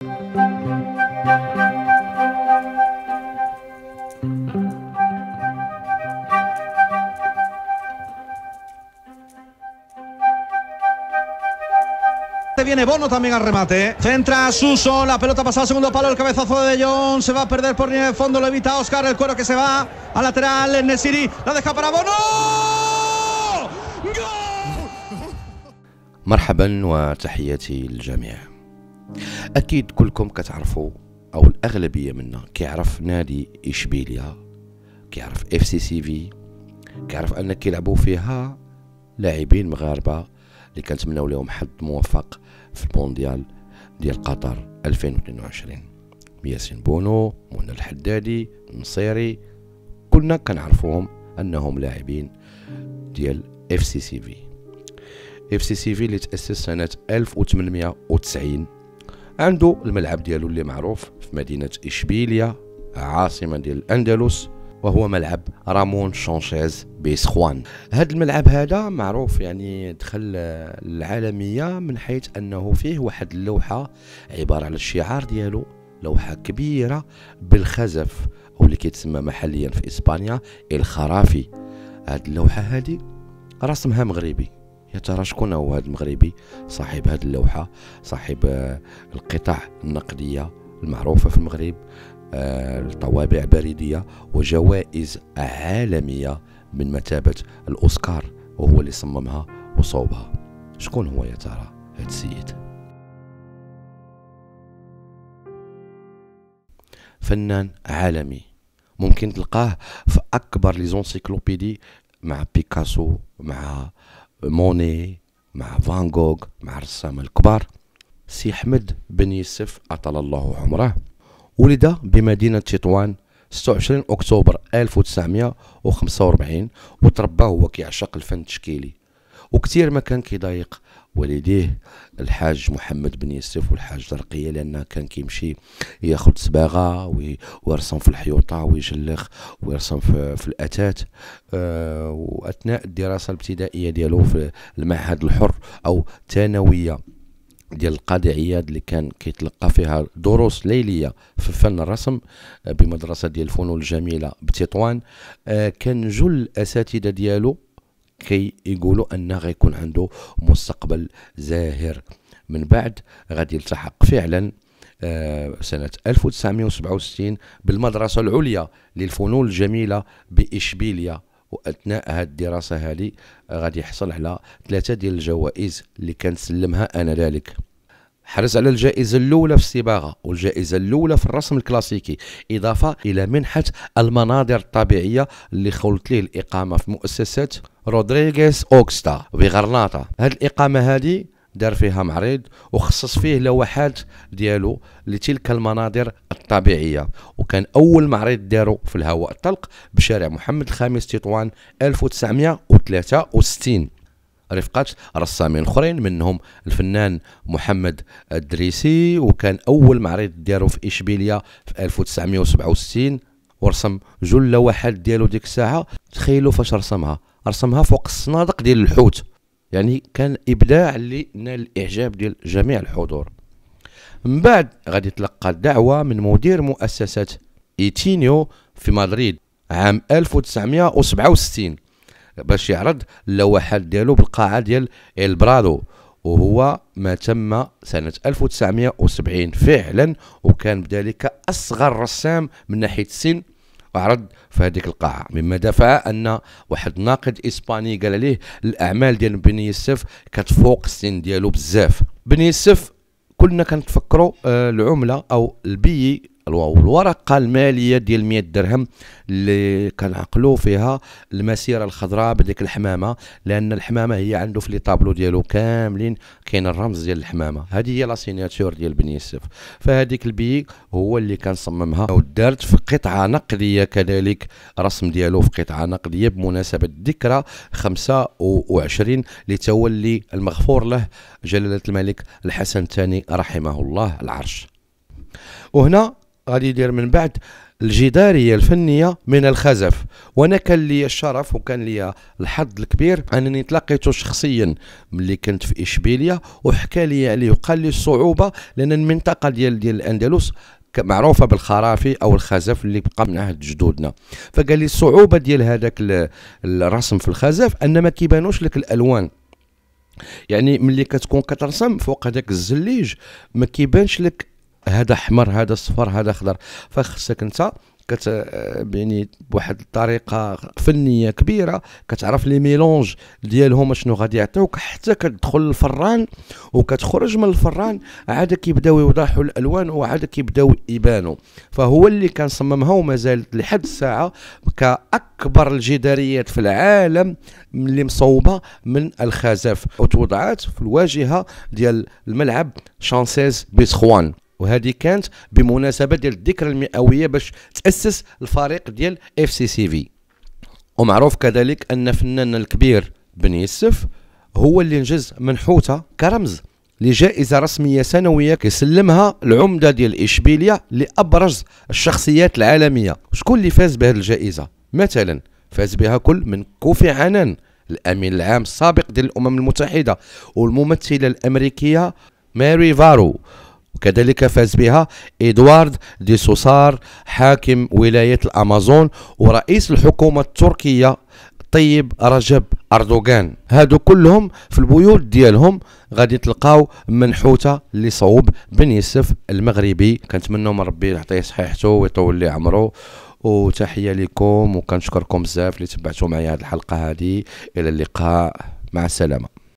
Viene Bono también al remate. Centra Suso, la pelota pasa al segundo palo, el cabezazo de Jong, se va a perder por línea de fondo, lo evita Oscar, el cuero que se va al lateral, Nesiri, la deja para Bono. مرحبا وتحياتي للجميع. اكيد كلكم كتعرفوا او الاغلبيه منا كيعرف نادي اشبيليا، كيعرف اف سي سي في، كيعرف ان كيلعبوا فيها لاعبين مغاربه اللي كنتمناو لهم حظ موفق في المونديال ديال قطر 2022. ياسين بونو، منى الحدادي، النصيري، كلنا كنعرفوهم انهم لاعبين ديال اف سي سي في. اف سي سي في اللي تاسس سنه 1890، عنده الملعب ديالو اللي معروف في مدينه اشبيليا عاصمه ديال الاندلس، وهو ملعب رامون شانشيز بيسخوان. هذا الملعب هذا معروف يعني دخل العالميه من حيث انه فيه واحد اللوحه عباره على الشعار ديالو، لوحه كبيره بالخزف او اللي كيتسمى محليا في اسبانيا الخرافي. هذه اللوحه هذه رسمها مغربي. يا ترى شكون هو هذا المغربي صاحب هذه اللوحه، صاحب القطع النقديه المعروفه في المغرب، الطوابع بريديه وجوائز عالميه من مثابه الاوسكار، وهو اللي صممها وصوبها؟ شكون هو يا ترى هذا السيد؟ فنان عالمي، ممكن تلقاه في اكبر لي زونسيكلوبيدي، مع بيكاسو، مع موني، مع فان غوغ، مع الرسامة الكبار. سي أحمد بن يوسف أطال الله عمره، ولد بمدينة تطوان 26 أكتوبر 1945، وتربى هو كيعشق الفن التشكيلي، وكثير ما كان كيضايق والديه الحاج محمد بن يوسف والحاج درقية، لأنه كان كيمشي ياخد صباغة ويرسم في الحيوطة ويجلخ ويرسم في الأتات. وأثناء الدراسة الابتدائية ديالو في المعهد الحر أو ثانوية ديال القاضي عياد اللي كان كيتلقى فيها دروس ليلية في فن الرسم بمدرسة ديال الفنون الجميلة بتطوان، كان جل الأساتذة ديالو كي يقولوا أنه غيكون عنده مستقبل زاهر. من بعد غادي يلتحق فعلا سنة 1967 بالمدرسة العليا للفنون الجميلة بإشبيليا، وأثناء هذه الدراسة هذه غادي يحصل على 3 ديال الجوائز اللي كان سلمها آنذاك. حرز على الجائزة الأولى في الصباغة والجائزة الأولى في الرسم الكلاسيكي، إضافة إلى منحة المناظر الطبيعية اللي خولت ليه الإقامة في مؤسسة رودريغيز أوكستا بغرناطة. هذه الإقامة هذه دار فيها معرض وخصص فيه لوحات ديالو لتلك المناظر الطبيعية، وكان أول معرض دارو في الهواء الطلق بشارع محمد الخامس تطوان 1963 رفقة رسامين اخرين منهم الفنان محمد الدريسي، وكان اول معرض ديالو في اشبيليا في 1967 ورسم جل لوحات ديالو ديك الساعه. تخيلوا فاش رسمها فوق الصنادق ديال الحوت، يعني كان ابداع اللي نال الاعجاب ديال جميع الحضور. من بعد غادي يتلقى دعوه من مدير مؤسسه ايتينيو في مدريد عام 1967 باش يعرض اللوحات ديالو بالقاعة ديال البرادو، وهو ما تم سنة 1970 فعلا، وكان بذلك أصغر رسام من ناحية السن وعرض في هذيك القاعة، مما دفع أن واحد ناقد إسباني قال عليه الأعمال ديال بن يوسف كتفوق السن ديالو بزاف. بن يوسف كلنا كنتفكروا العملة أو البي الورقة المالية ديال 100 درهم اللي كنعقلوا فيها المسيرة الخضراء بديك الحمامة، لأن الحمامة هي عنده في لي طابلو ديالو كاملين كاين الرمز ديال الحمامة. هذه هي لا سيناتور ديال بن يوسف. فهذيك البي هو اللي كان صممها ودارت في قطعة نقدية، كذلك رسم ديالو في قطعة نقدية بمناسبة ذكرى 25 لتولي المغفور له جلالة الملك الحسن الثاني رحمه الله العرش. وهنا غادي يدير من بعد الجدارية الفنية من الخزف. وانا كان لي الشرف وكان لي الحظ الكبير انني تلاقيته شخصيا ملي كنت في اشبيليه، وحكى لي عليه وقال لي الصعوبه، لان المنطقه ديال الاندلس معروفه بالخرافي او الخزف اللي بقى من عهد جدودنا. فقال لي الصعوبه ديال هذاك الرسم في الخزف ان ما كيبانوش لك الالوان، يعني ملي كتكون كترسم فوق هذاك الزليج ما كيبانش لك هذا احمر هذا صفر هذا خضر، فخصك انت يعني بواحد الطريقه فنيه كبيره كتعرف لي ميلونج ديالهم شنو غادي يعطيوك، حتى كتدخل الفران وكتخرج من الفران عاد كيبداو يوضحوا الالوان وعاد كيبداو يبانوا. فهو اللي كان صممها ومازالت لحد الساعه كاكبر الجداريات في العالم اللي مصوبه من الخزف، وتوضعات في الواجهه ديال الملعب شانسيز بيسخوان. وهذه كانت بمناسبه ديال الذكرى المئويه باش تاسس الفريق ديال اف سي سي في. ومعروف كذلك ان فناننا الكبير بن يوسف هو اللي نجز منحوته كرمز لجائزه رسميه سنويه كيسلمها العمده ديال اشبيليه لابرز الشخصيات العالميه. شكون اللي فاز بهذه الجائزه؟ مثلا فاز بها كل من كوفي عنان الامين العام السابق ديال الامم المتحده، والممثله الامريكيه ماري فارو، وكذلك فاز بها إدوارد دي سوسار حاكم ولاية الأمازون ورئيس الحكومة التركية طيب رجب أردوغان. هادو كلهم في البيوت ديالهم غادي تلقاو منحوتة لصوب بن يوسف المغربي. كنتمنى من ربي يعطيه صحيحته ويطول لي عمره، وتحية لكم وكنشكركم بزاف اللي تبعتوا معايا هذه الحلقة هذه. إلى اللقاء، مع السلامة.